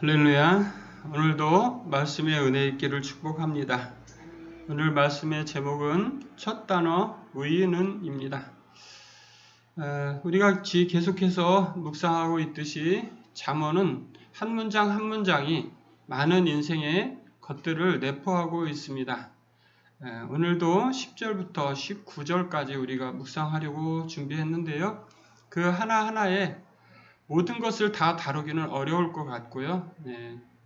할렐루야. 오늘도 말씀의 은혜 있기를 축복합니다. 오늘 말씀의 제목은 첫 단어 의인은입니다. 우리가 계속해서 묵상하고 있듯이 잠언은 한 문장 한 문장이 많은 인생의 것들을 내포하고 있습니다. 오늘도 10절부터 19절까지 우리가 묵상하려고 준비했는데요. 그 하나하나에 모든 것을 다 다루기는 어려울 것 같고요.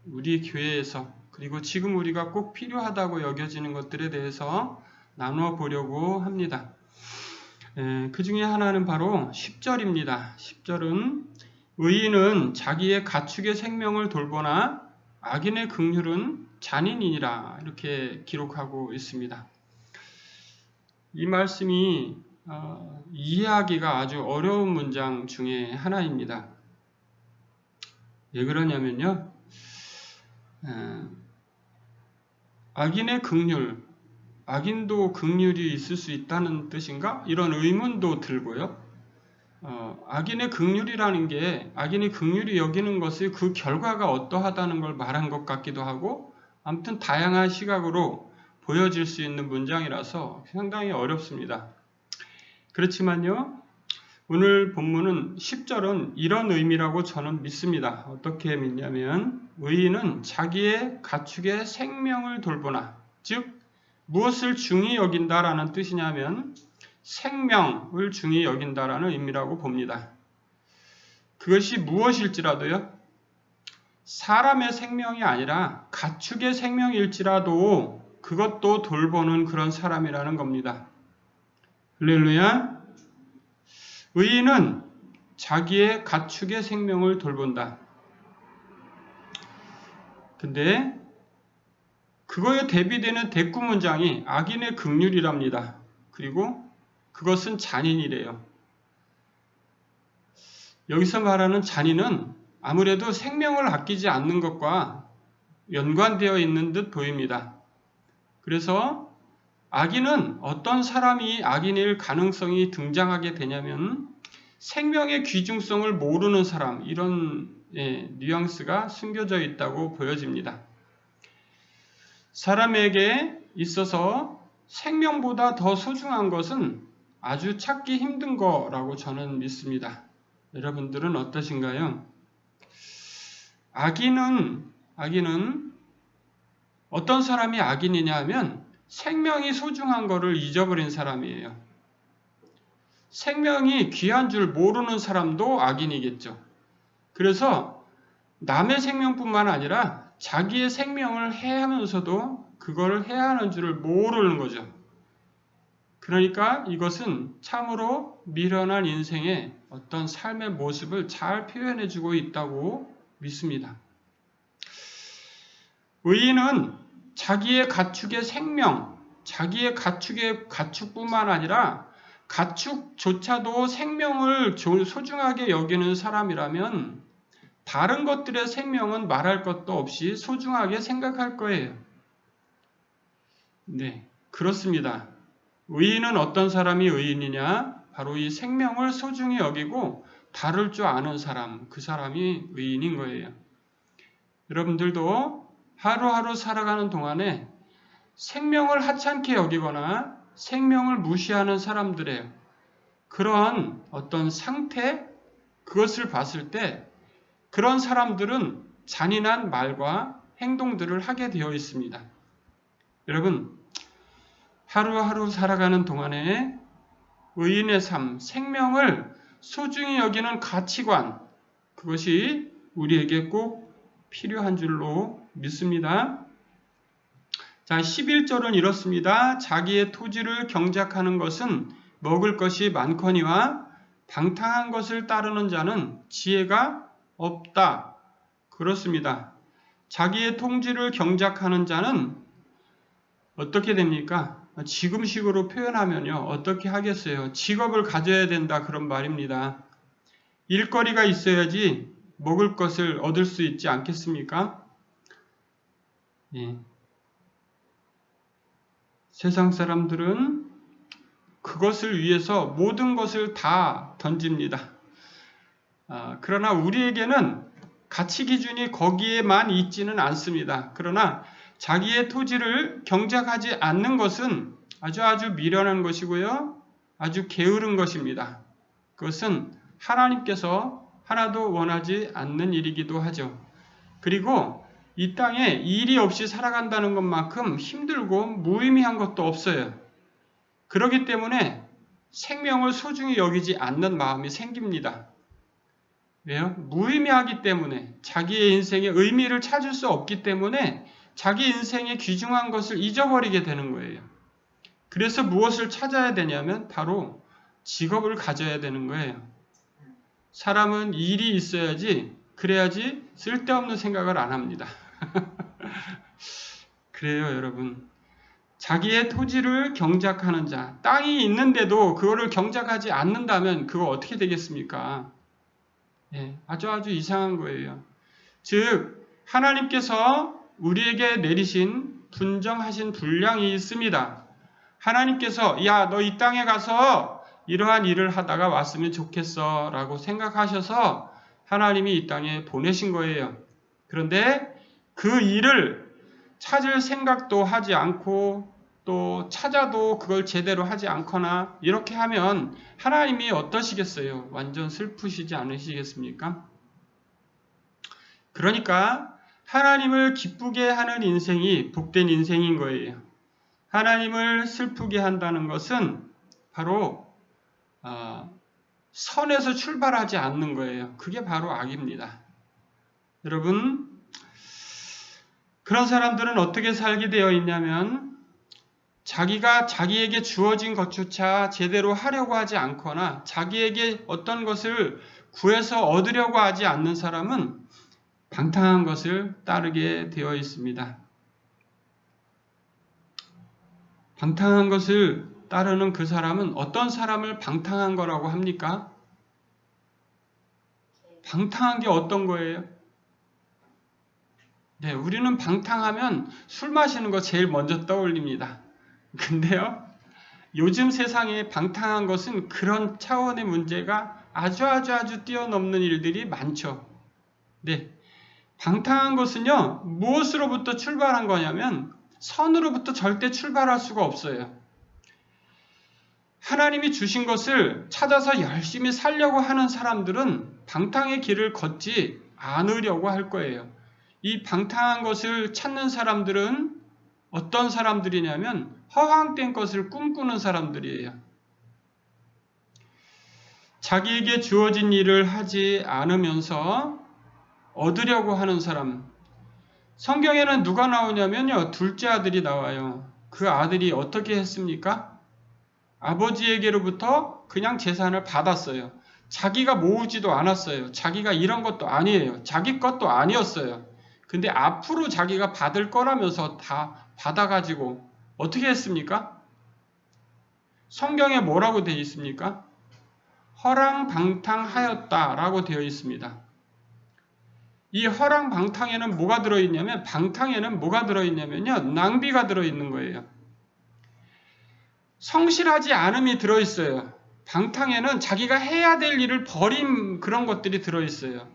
우리 교회에서 그리고 지금 우리가 꼭 필요하다고 여겨지는 것들에 대해서 나누어 보려고 합니다. 그 중에 하나는 바로 10절입니다. 10절은 의인은 자기의 가축의 생명을 돌보나 악인의 긍휼은 잔인이니라 이렇게 기록하고 있습니다. 이 말씀이 이해하기가 아주 어려운 문장 중에 하나입니다. 왜 그러냐면요. 악인의 긍휼, 악인도 긍휼이 있을 수 있다는 뜻인가? 이런 의문도 들고요. 악인의 긍휼이라는 게 악인이 긍휼히 여기는 것이 그 결과가 어떠하다는 걸 말한 것 같기도 하고 아무튼 다양한 시각으로 보여질 수 있는 문장이라서 상당히 어렵습니다. 그렇지만요. 오늘 본문은 10절은 이런 의미라고 저는 믿습니다. 어떻게 믿냐면 의인은 자기의 가축의 생명을 돌보나 즉 무엇을 중히 여긴다라는 뜻이냐면 생명을 중히 여긴다라는 의미라고 봅니다. 그것이 무엇일지라도요. 사람의 생명이 아니라 가축의 생명일지라도 그것도 돌보는 그런 사람이라는 겁니다. 할렐루야. 의인은 자기의 가축의 생명을 돌본다. 근데 그거에 대비되는 대꾸 문장이 악인의 긍휼이랍니다. 그리고 그것은 잔인이래요. 여기서 말하는 잔인은 아무래도 생명을 아끼지 않는 것과 연관되어 있는 듯 보입니다. 그래서 악인은 어떤 사람이 악인일 가능성이 등장하게 되냐면 생명의 귀중성을 모르는 사람, 이런 뉘앙스가 숨겨져 있다고 보여집니다. 사람에게 있어서 생명보다 더 소중한 것은 아주 찾기 힘든 거라고 저는 믿습니다. 여러분들은 어떠신가요? 악인은 어떤 사람이 악인이냐 하면 생명이 소중한 것을 잊어버린 사람이에요. 생명이 귀한 줄 모르는 사람도 악인이겠죠. 그래서 남의 생명뿐만 아니라 자기의 생명을 해하면서도 그걸 해하는 줄을 모르는 거죠. 그러니까 이것은 참으로 미련한 인생의 어떤 삶의 모습을 잘 표현해주고 있다고 믿습니다. 의인은 자기의 가축의 생명, 자기의 가축뿐만 아니라 가축조차도 생명을 소중하게 여기는 사람이라면 다른 것들의 생명은 말할 것도 없이 소중하게 생각할 거예요. 네, 그렇습니다. 의인은 어떤 사람이 의인이냐? 바로 이 생명을 소중히 여기고 다룰 줄 아는 사람, 그 사람이 의인인 거예요. 여러분들도 하루하루 살아가는 동안에 생명을 하찮게 여기거나 생명을 무시하는 사람들의 그런 어떤 상태, 그것을 봤을 때 그런 사람들은 잔인한 말과 행동들을 하게 되어 있습니다. 여러분, 하루하루 살아가는 동안에 의인의 삶, 생명을 소중히 여기는 가치관, 그것이 우리에게 꼭 필요한 줄로 믿습니다. 자, 11절은 이렇습니다. 자기의 토지를 경작하는 것은 먹을 것이 많거니와 방탕한 것을 따르는 자는 지혜가 없다. 그렇습니다. 자기의 통지를 경작하는 자는 어떻게 됩니까? 지금식으로 표현하면요. 어떻게 하겠어요? 직업을 가져야 된다. 그런 말입니다. 일거리가 있어야지 먹을 것을 얻을 수 있지 않겠습니까? 예. 세상 사람들은 그것을 위해서 모든 것을 다 던집니다. 그러나 우리에게는 가치 기준이 거기에만 있지는 않습니다. 그러나 자기의 토지를 경작하지 않는 것은 아주 미련한 것이고요. 아주 게으른 것입니다. 그것은 하나님께서 하나도 원하지 않는 일이기도 하죠. 그리고 이 땅에 일이 없이 살아간다는 것만큼 힘들고 무의미한 것도 없어요. 그렇기 때문에 생명을 소중히 여기지 않는 마음이 생깁니다. 왜요? 무의미하기 때문에, 자기의 인생에 의미를 찾을 수 없기 때문에 자기 인생의 귀중한 것을 잊어버리게 되는 거예요. 그래서 무엇을 찾아야 되냐면 바로 직업을 가져야 되는 거예요. 사람은 일이 있어야지, 그래야지 쓸데없는 생각을 안 합니다. 그래요, 여러분. 자기의 토지를 경작하는 자, 땅이 있는데도 그거를 경작하지 않는다면 그거 어떻게 되겠습니까? 예, 아주 이상한 거예요. 즉, 하나님께서 우리에게 내리신 분정하신 분량이 있습니다. 하나님께서 야, 너 이 땅에 가서 이러한 일을 하다가 왔으면 좋겠어 라고 생각하셔서 하나님이 이 땅에 보내신 거예요. 그런데 그 일을 찾을 생각도 하지 않고 또 찾아도 그걸 제대로 하지 않거나 이렇게 하면 하나님이 어떠시겠어요? 완전 슬프시지 않으시겠습니까? 그러니까 하나님을 기쁘게 하는 인생이 복된 인생인 거예요. 하나님을 슬프게 한다는 것은 바로 선에서 출발하지 않는 거예요. 그게 바로 악입니다. 여러분, 그런 사람들은 어떻게 살게 되어 있냐면 자기가 자기에게 주어진 것조차 제대로 하려고 하지 않거나 자기에게 어떤 것을 구해서 얻으려고 하지 않는 사람은 방탕한 것을 따르게 되어 있습니다. 방탕한 것을 따르는 그 사람은 어떤 사람을 방탕한 거라고 합니까? 방탕한 게 어떤 거예요? 네, 우리는 방탕하면 술 마시는 거 제일 먼저 떠올립니다. 근데요, 요즘 세상에 방탕한 것은 그런 차원의 문제가 아주 뛰어넘는 일들이 많죠. 네, 방탕한 것은요, 무엇으로부터 출발한 거냐면 선으로부터 절대 출발할 수가 없어요. 하나님이 주신 것을 찾아서 열심히 살려고 하는 사람들은 방탕의 길을 걷지 않으려고 할 거예요. 이 방탕한 것을 찾는 사람들은 어떤 사람들이냐면 허황된 것을 꿈꾸는 사람들이에요. 자기에게 주어진 일을 하지 않으면서 얻으려고 하는 사람. 성경에는 누가 나오냐면요, 둘째 아들이 나와요. 그 아들이 어떻게 했습니까? 아버지에게로부터 그냥 재산을 받았어요. 자기가 모으지도 않았어요. 자기가 이런 것도 아니에요. 자기 것도 아니었어요. 근데 앞으로 자기가 받을 거라면서 다 받아가지고 어떻게 했습니까? 성경에 뭐라고 되어 있습니까? 허랑방탕하였다라고 되어 있습니다. 이 허랑방탕에는 뭐가 들어있냐면, 방탕에는 뭐가 들어있냐면요, 낭비가 들어있는 거예요. 성실하지 않음이 들어있어요. 방탕에는 자기가 해야 될 일을 버린 그런 것들이 들어있어요.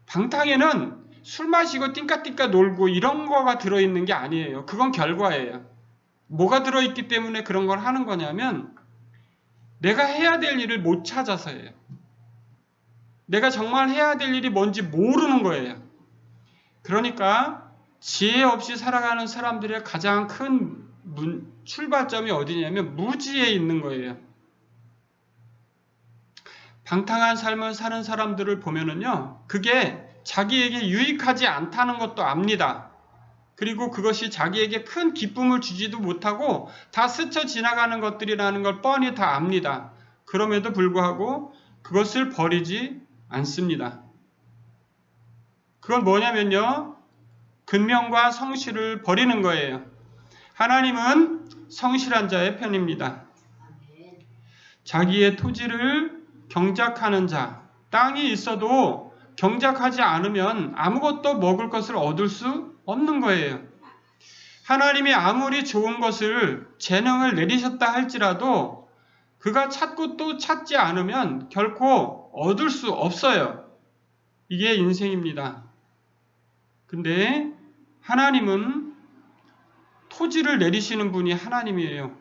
방탕에는 술 마시고 띵까띵까 놀고 이런 거가 들어있는 게 아니에요. 그건 결과예요. 뭐가 들어있기 때문에 그런 걸 하는 거냐면 내가 해야 될 일을 못 찾아서예요. 내가 정말 해야 될 일이 뭔지 모르는 거예요. 그러니까 지혜 없이 살아가는 사람들의 가장 큰 출발점이 어디냐면 무지에 있는 거예요. 방탕한 삶을 사는 사람들을 보면은요, 그게 자기에게 유익하지 않다는 것도 압니다. 그리고 그것이 자기에게 큰 기쁨을 주지도 못하고 다 스쳐 지나가는 것들이라는 걸 뻔히 다 압니다. 그럼에도 불구하고 그것을 버리지 않습니다. 그건 뭐냐면요, 근면과 성실을 버리는 거예요. 하나님은 성실한 자의 편입니다. 자기의 토지를 경작하는 자, 땅이 있어도 경작하지 않으면 아무것도 먹을 것을 얻을 수 없는 거예요. 하나님이 아무리 좋은 것을 재능을 내리셨다 할지라도 그가 찾고 또 찾지 않으면 결코 얻을 수 없어요. 이게 인생입니다. 근데 하나님은 토지를 내리시는 분이 하나님이에요.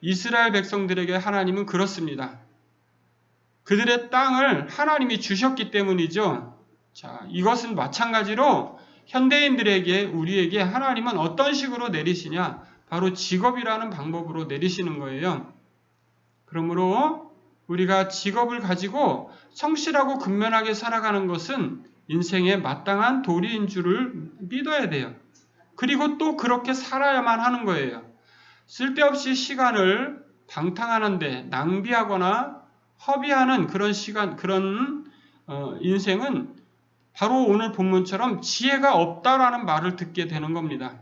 이스라엘 백성들에게 하나님은 그렇습니다. 그들의 땅을 하나님이 주셨기 때문이죠. 자, 이것은 마찬가지로 현대인들에게, 우리에게 하나님은 어떤 식으로 내리시냐? 바로 직업이라는 방법으로 내리시는 거예요. 그러므로 우리가 직업을 가지고 성실하고 근면하게 살아가는 것은 인생의 마땅한 도리인 줄을 믿어야 돼요. 그리고 또 그렇게 살아야만 하는 거예요. 쓸데없이 시간을 방탕하는데 낭비하거나 허비하는 그런 시간, 인생은 바로 오늘 본문처럼 지혜가 없다라는 말을 듣게 되는 겁니다.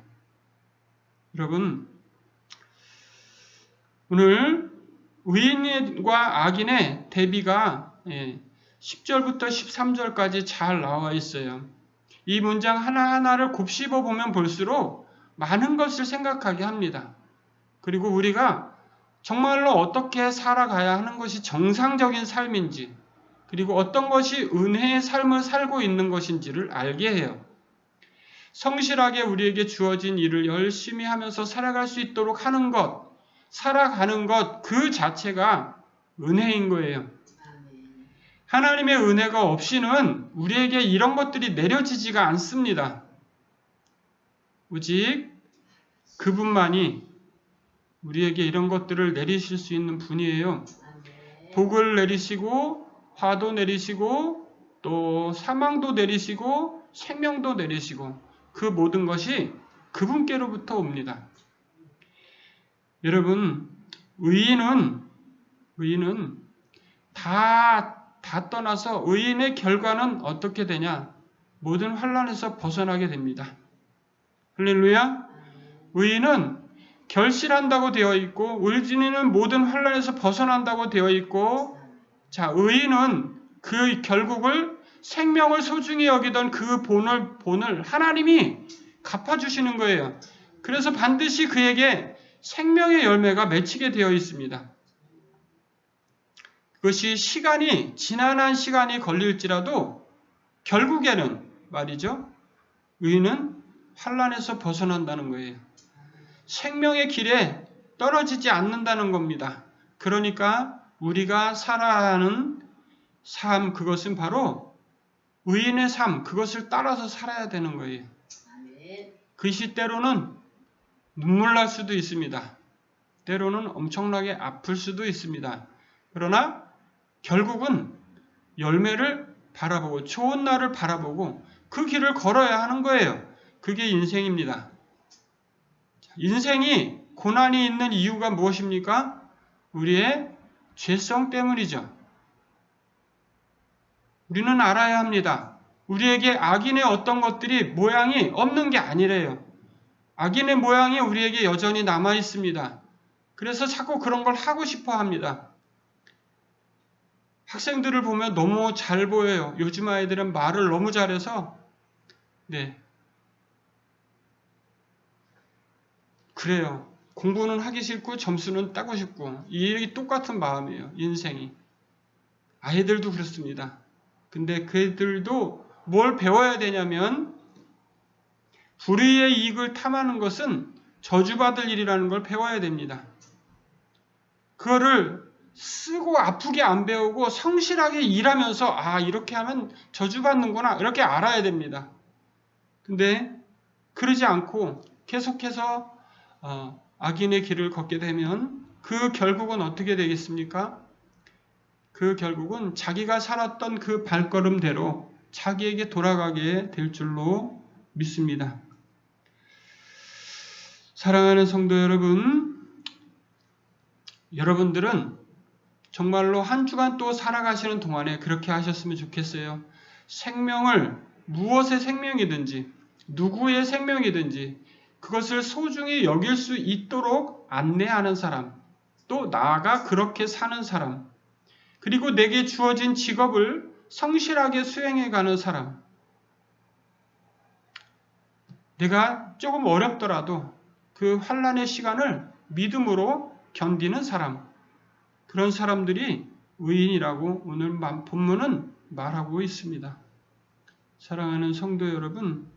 여러분, 오늘 의인과 악인의 대비가 10절부터 13절까지 잘 나와 있어요. 이 문장 하나하나를 곱씹어 보면 볼수록 많은 것을 생각하게 합니다. 그리고 우리가 정말로 어떻게 살아가야 하는 것이 정상적인 삶인지, 그리고 어떤 것이 은혜의 삶을 살고 있는 것인지를 알게 해요. 성실하게 우리에게 주어진 일을 열심히 하면서 살아갈 수 있도록 하는 것, 살아가는 것 그 자체가 은혜인 거예요. 하나님의 은혜가 없이는 우리에게 이런 것들이 내려지지가 않습니다. 오직 그분만이 우리에게 이런 것들을 내리실 수 있는 분이에요. 복을 내리시고 화도 내리시고 또 사망도 내리시고 생명도 내리시고 그 모든 것이 그분께로부터 옵니다. 여러분, 의인은 다 떠나서 의인의 결과는 어떻게 되냐? 모든 환난에서 벗어나게 됩니다. 할렐루야. 의인은 결실한다고 되어 있고 의인은 모든 환난에서 벗어난다고 되어 있고, 자, 의인은 그 결국을 생명을 소중히 여기던 그 본을 하나님이 갚아주시는 거예요. 그래서 반드시 그에게 생명의 열매가 맺히게 되어 있습니다. 그것이 지난한 시간이 걸릴지라도 결국에는 말이죠. 의인은 환난에서 벗어난다는 거예요. 생명의 길에 떨어지지 않는다는 겁니다. 그러니까 우리가 살아야 하는 삶, 그것은 바로 의인의 삶, 그것을 따라서 살아야 되는 거예요. 그것이 때로는 눈물 날 수도 있습니다. 때로는 엄청나게 아플 수도 있습니다. 그러나 결국은 열매를 바라보고 좋은 날을 바라보고 그 길을 걸어야 하는 거예요. 그게 인생입니다. 인생이 고난이 있는 이유가 무엇입니까? 우리의 죄성 때문이죠. 우리는 알아야 합니다. 우리에게 악인의 어떤 것들이 모양이 없는 게 아니래요. 악인의 모양이 우리에게 여전히 남아 있습니다. 그래서 자꾸 그런 걸 하고 싶어 합니다. 학생들을 보면 너무 잘 보여요. 요즘 아이들은 말을 너무 잘해서 그래요. 공부는 하기 싫고 점수는 따고 싶고 이 똑같은 마음이에요. 인생이. 아이들도 그렇습니다. 근데 그들도 뭘 배워야 되냐면 불의의 이익을 탐하는 것은 저주받을 일이라는 걸 배워야 됩니다. 그거를 쓰고 아프게 안 배우고 성실하게 일하면서 이렇게 하면 저주받는구나 이렇게 알아야 됩니다. 근데 그러지 않고 계속해서 악인의 길을 걷게 되면 그 결국은 어떻게 되겠습니까? 그 결국은 자기가 살았던 그 발걸음대로 자기에게 돌아가게 될 줄로 믿습니다. 사랑하는 성도 여러분, 여러분들은 정말로 한 주간 또 살아가시는 동안에 그렇게 하셨으면 좋겠어요. 생명을 무엇의 생명이든지 누구의 생명이든지 그것을 소중히 여길 수 있도록 안내하는 사람, 또 나아가 그렇게 사는 사람, 그리고 내게 주어진 직업을 성실하게 수행해가는 사람, 내가 조금 어렵더라도 그 환난의 시간을 믿음으로 견디는 사람, 그런 사람들이 의인이라고 오늘 본문은 말하고 있습니다. 사랑하는 성도 여러분,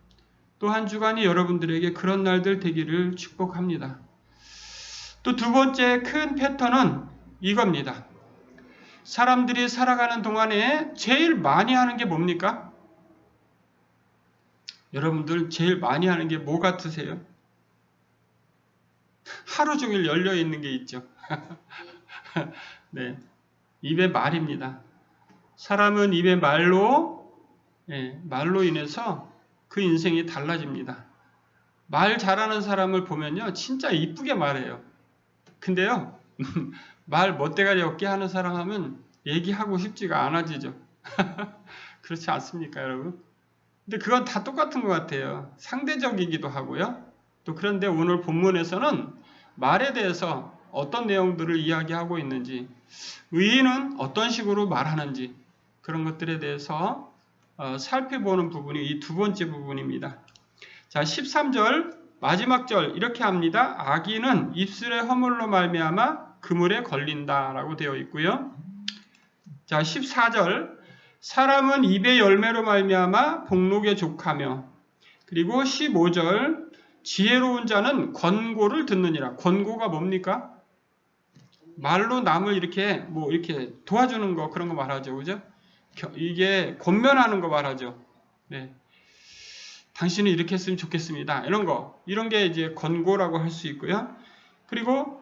또 한 주간이 여러분들에게 그런 날들 되기를 축복합니다. 또 두 번째 큰 패턴은 이겁니다. 사람들이 살아가는 동안에 제일 많이 하는 게 뭡니까? 여러분들 제일 많이 하는 게 뭐 같으세요? 하루 종일 열려 있는 게 있죠. 네, 입의 말입니다. 사람은 입의 말로 인해서 그 인생이 달라집니다. 말 잘하는 사람을 보면요, 진짜 이쁘게 말해요. 근데요, 말 멋대가리 없게 하는 사람 하면 얘기하고 싶지가 않아지죠. 그렇지 않습니까, 여러분? 근데 그건 다 똑같은 것 같아요. 상대적이기도 하고요. 또 그런데 오늘 본문에서는 말에 대해서 어떤 내용들을 이야기하고 있는지, 의인은 어떤 식으로 말하는지, 그런 것들에 대해서 살펴보는 부분이 이 두 번째 부분입니다. 자, 13절 마지막 절 이렇게 합니다. 악인은 입술의 허물로 말미암아 그물에 걸린다라고 되어 있고요. 자, 14절 사람은 입의 열매로 말미암아 복록에 족하며, 그리고 15절 지혜로운 자는 권고를 듣느니라. 권고가 뭡니까? 말로 남을 이렇게 이렇게 도와주는 거, 그런 거 말하죠. 그죠? 이게 권면하는 거 말하죠. 네. 당신은 이렇게 했으면 좋겠습니다. 이런 게 이제 권고라고 할 수 있고요. 그리고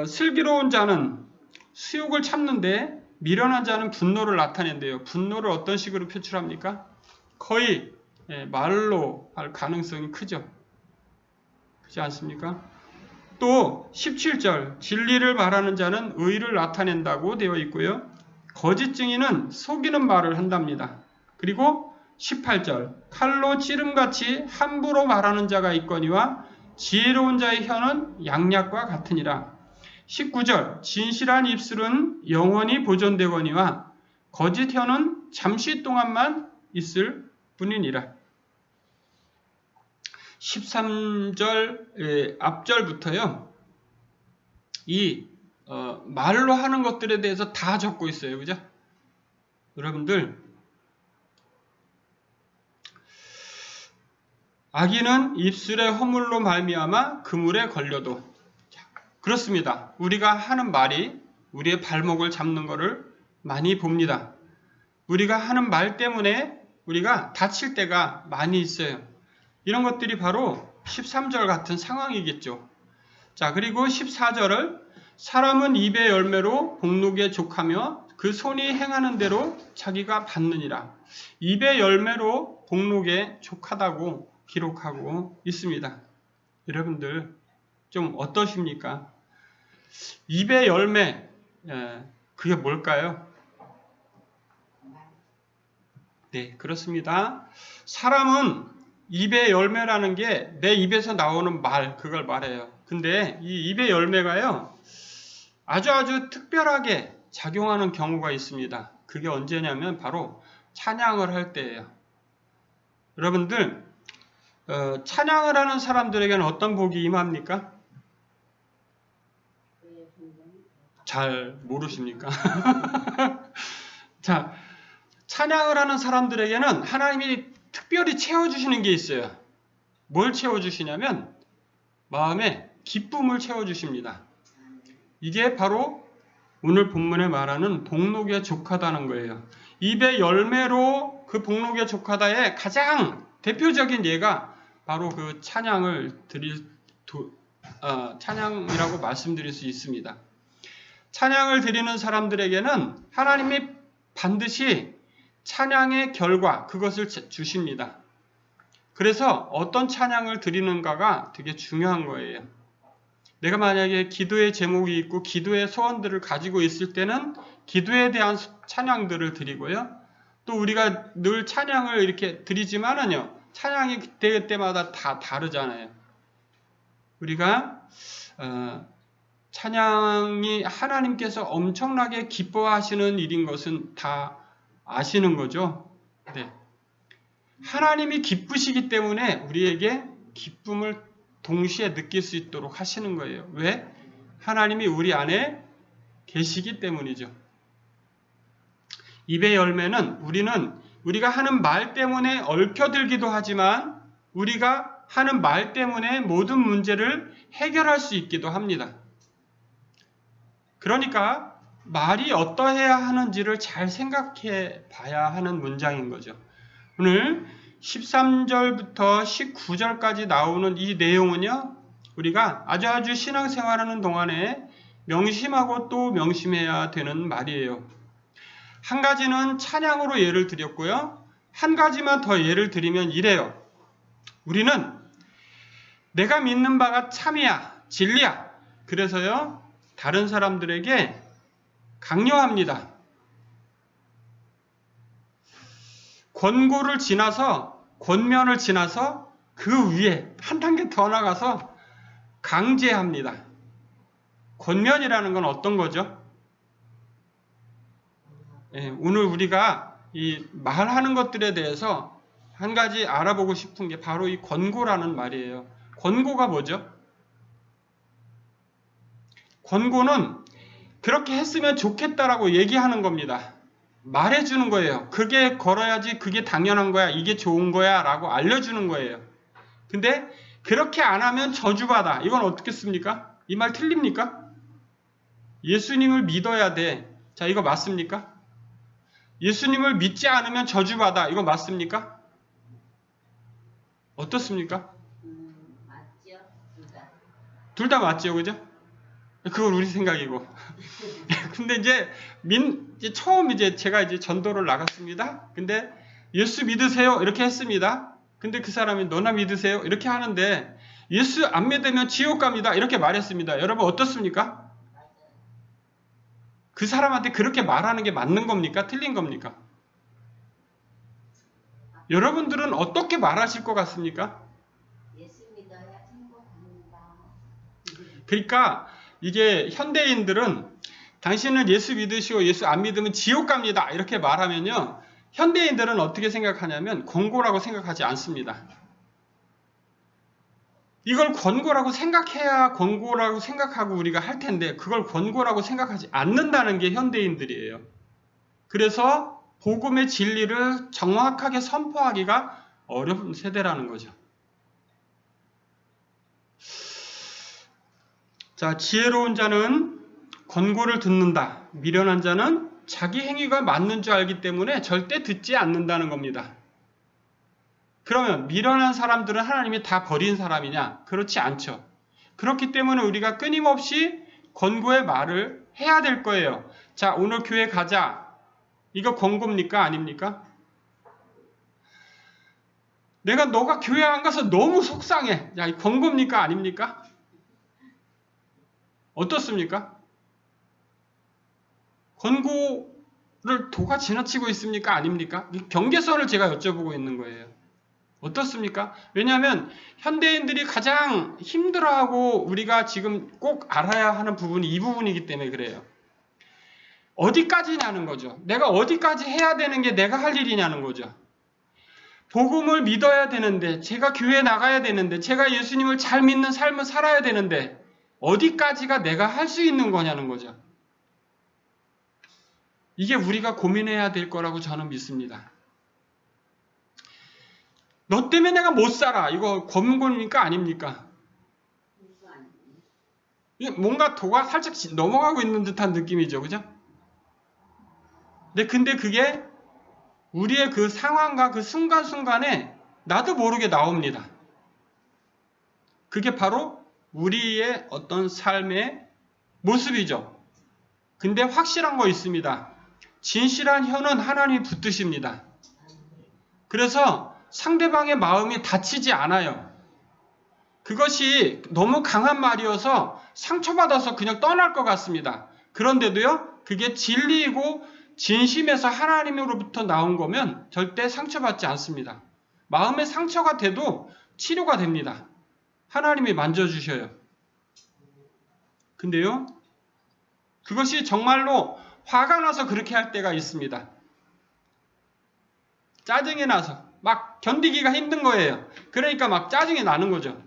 슬기로운 자는 수욕을 참는데 미련한 자는 분노를 나타낸대요. 분노를 어떤 식으로 표출합니까? 거의 말로 할 가능성이 크죠. 그렇지 않습니까? 또 17절 진리를 말하는 자는 의를 나타낸다고 되어 있고요. 거짓 증인은 속이는 말을 한답니다. 그리고 18절 칼로 찌름같이 함부로 말하는 자가 있거니와 지혜로운 자의 혀는 양약과 같으니라. 19절 진실한 입술은 영원히 보존되거니와 거짓 혀는 잠시 동안만 있을 뿐이니라. 13절 앞절부터요. 이 말로 하는 것들에 대해서 다 적고 있어요. 그죠? 여러분들, 악인은 입술의 허물로 말미암아 그물에 걸려도, 그렇습니다. 우리가 하는 말이 우리의 발목을 잡는 것을 많이 봅니다. 우리가 하는 말 때문에 우리가 다칠 때가 많이 있어요. 이런 것들이 바로 13절 같은 상황이겠죠. 자, 그리고 14절을 사람은 입의 열매로 복록에 족하며 그 손이 행하는 대로 자기가 받느니라. 입의 열매로 복록에 족하다고 기록하고 있습니다. 여러분들 좀 어떠십니까? 입의 열매, 그게 뭘까요? 네, 그렇습니다. 사람은 입의 열매라는 게 내 입에서 나오는 말, 그걸 말해요. 근데 이 입의 열매가요, 아주 특별하게 작용하는 경우가 있습니다. 그게 언제냐면 바로 찬양을 할 때예요. 여러분들, 찬양을 하는 사람들에게는 어떤 복이 임합니까? 잘 모르십니까? 자, 찬양을 하는 사람들에게는 하나님이 특별히 채워주시는 게 있어요. 뭘 채워주시냐면 마음에 기쁨을 채워주십니다. 이게 바로 오늘 본문에 말하는 복록에 족하다는 거예요. 입의 열매로 그 복록에 족하다의 가장 대표적인 예가 바로 그 찬양이라고 말씀드릴 수 있습니다. 찬양을 드리는 사람들에게는 하나님이 반드시 찬양의 결과, 그것을 주십니다. 그래서 어떤 찬양을 드리는가가 되게 중요한 거예요. 내가 만약에 기도의 제목이 있고 기도의 소원들을 가지고 있을 때는 기도에 대한 찬양들을 드리고요. 또 우리가 늘 찬양을 이렇게 드리지만은요, 찬양이 그때마다 다 다르잖아요. 우리가 찬양이 하나님께서 엄청나게 기뻐하시는 일인 것은 다 아시는 거죠. 네. 하나님이 기쁘시기 때문에 우리에게 기쁨을 동시에 느낄 수 있도록 하시는 거예요. 왜? 하나님이 우리 안에 계시기 때문이죠. 입의 열매는 우리가 하는 말 때문에 얽혀들기도 하지만 우리가 하는 말 때문에 모든 문제를 해결할 수 있기도 합니다. 그러니까 말이 어떠해야 하는지를 잘 생각해 봐야 하는 문장인 거죠. 오늘 13절부터 19절까지 나오는 이 내용은요, 우리가 아주 신앙생활하는 동안에 명심하고 또 명심해야 되는 말이에요. 한 가지는 찬양으로 예를 드렸고요. 한 가지만 더 예를 드리면 이래요. 우리는 내가 믿는 바가 참이야, 진리야. 그래서요, 다른 사람들에게 강요합니다. 권고를 지나서, 권면을 지나서 그 위에 한 단계 더 나가서 강제합니다. 권면이라는 건 어떤 거죠? 오늘 우리가 이 말하는 것들에 대해서 한 가지 알아보고 싶은 게 바로 이 권고라는 말이에요. 권고가 뭐죠? 권고는 그렇게 했으면 좋겠다라고 얘기하는 겁니다. 말해주는 거예요. 그게 걸어야지, 그게 당연한 거야, 이게 좋은 거야 라고 알려주는 거예요. 근데 그렇게 안 하면 저주받아. 이건 어떻겠습니까? 이 말 틀립니까? 예수님을 믿어야 돼. 자, 이거 맞습니까? 예수님을 믿지 않으면 저주받아. 이거 맞습니까? 어떻습니까? 맞죠? 둘 다 맞죠, 그죠? 그건 우리 생각이고. 근데 이제 처음 제가 전도를 나갔습니다. 근데 예수 믿으세요 이렇게 했습니다. 근데 그 사람이 너나 믿으세요 이렇게 하는데 예수 안 믿으면 지옥 갑니다 이렇게 말했습니다. 여러분 어떻습니까? 그 사람한테 그렇게 말하는 게 맞는 겁니까? 틀린 겁니까? 여러분들은 어떻게 말하실 것 같습니까? 예수 믿어야 행복합니다. 그러니까 이게 현대인들은 당신은 예수 믿으시고 예수 안 믿으면 지옥 갑니다 이렇게 말하면요, 현대인들은 어떻게 생각하냐면 권고라고 생각하지 않습니다. 이걸 권고라고 생각해야 권고라고 생각하고 우리가 할 텐데 그걸 권고라고 생각하지 않는다는 게 현대인들이에요. 그래서 복음의 진리를 정확하게 선포하기가 어려운 세대라는 거죠. 자, 지혜로운 자는 권고를 듣는다. 미련한 자는 자기 행위가 맞는 줄 알기 때문에 절대 듣지 않는다는 겁니다. 그러면 미련한 사람들은 하나님이 다 버린 사람이냐? 그렇지 않죠. 그렇기 때문에 우리가 끊임없이 권고의 말을 해야 될 거예요. 자, 오늘 교회 가자. 이거 권고입니까? 아닙니까? 너가 교회 안 가서 너무 속상해. 야, 이 권고입니까? 아닙니까? 어떻습니까? 권고를 도가 지나치고 있습니까? 아닙니까? 경계선을 제가 여쭤보고 있는 거예요. 어떻습니까? 왜냐하면 현대인들이 가장 힘들어하고 우리가 지금 꼭 알아야 하는 부분이 이 부분이기 때문에 그래요. 어디까지냐는 거죠. 내가 어디까지 해야 되는 게 내가 할 일이냐는 거죠. 복음을 믿어야 되는데, 제가 교회에 나가야 되는데, 제가 예수님을 잘 믿는 삶을 살아야 되는데 어디까지가 내가 할 수 있는 거냐는 거죠. 이게 우리가 고민해야 될 거라고 저는 믿습니다. 너 때문에 내가 못 살아. 이거 권고입니까? 아닙니까? 이게 뭔가 도가 살짝 넘어가고 있는 듯한 느낌이죠. 그죠? 근데 그게 우리의 그 상황과 그 순간순간에 나도 모르게 나옵니다. 그게 바로 우리의 어떤 삶의 모습이죠. 근데 확실한 거 있습니다. 진실한 혀는 하나님이 붙드십니다. 그래서 상대방의 마음이 다치지 않아요. 그것이 너무 강한 말이어서 상처받아서 그냥 떠날 것 같습니다. 그런데도요, 그게 진리이고 진심에서 하나님으로부터 나온 거면 절대 상처받지 않습니다. 마음의 상처가 돼도 치료가 됩니다. 하나님이 만져주셔요. 근데요, 그것이 정말로 화가 나서 그렇게 할 때가 있습니다. 짜증이 나서 막 견디기가 힘든 거예요. 그러니까 막 짜증이 나는 거죠.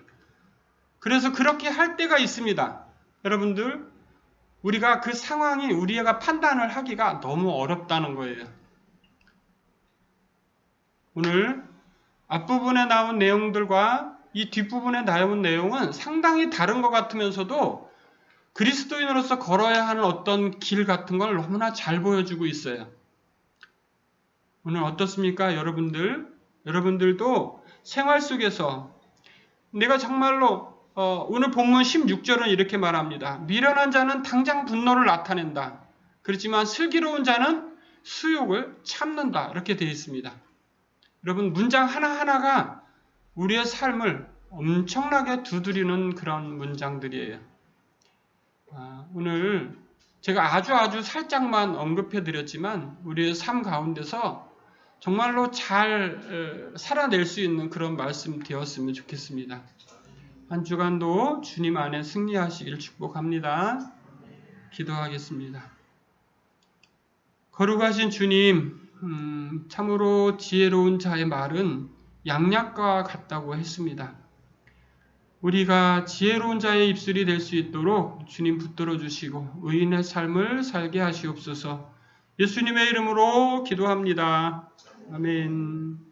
그래서 그렇게 할 때가 있습니다. 여러분들, 우리가 그 상황이 우리가 판단을 하기가 너무 어렵다는 거예요. 오늘 앞부분에 나온 내용들과 이 뒷부분에 나온 내용은 상당히 다른 것 같으면서도 그리스도인으로서 걸어야 하는 어떤 길 같은 걸 너무나 잘 보여주고 있어요. 오늘 어떻습니까? 여러분들도 생활 속에서 내가 정말로 오늘 본문 16절은 이렇게 말합니다. 미련한 자는 당장 분노를 나타낸다. 그렇지만 슬기로운 자는 수욕을 참는다. 이렇게 되어 있습니다. 여러분, 문장 하나하나가 우리의 삶을 엄청나게 두드리는 그런 문장들이에요. 오늘 제가 아주 살짝만 언급해 드렸지만 우리의 삶 가운데서 정말로 잘 살아낼 수 있는 그런 말씀 되었으면 좋겠습니다. 한 주간도 주님 안에 승리하시길 축복합니다. 기도하겠습니다. 거룩하신 주님, 참으로 지혜로운 자의 말은 양약과 같다고 했습니다. 우리가 지혜로운 자의 입술이 될 수 있도록 주님 붙들어 주시고 의인의 삶을 살게 하시옵소서. 예수님의 이름으로 기도합니다. 아멘.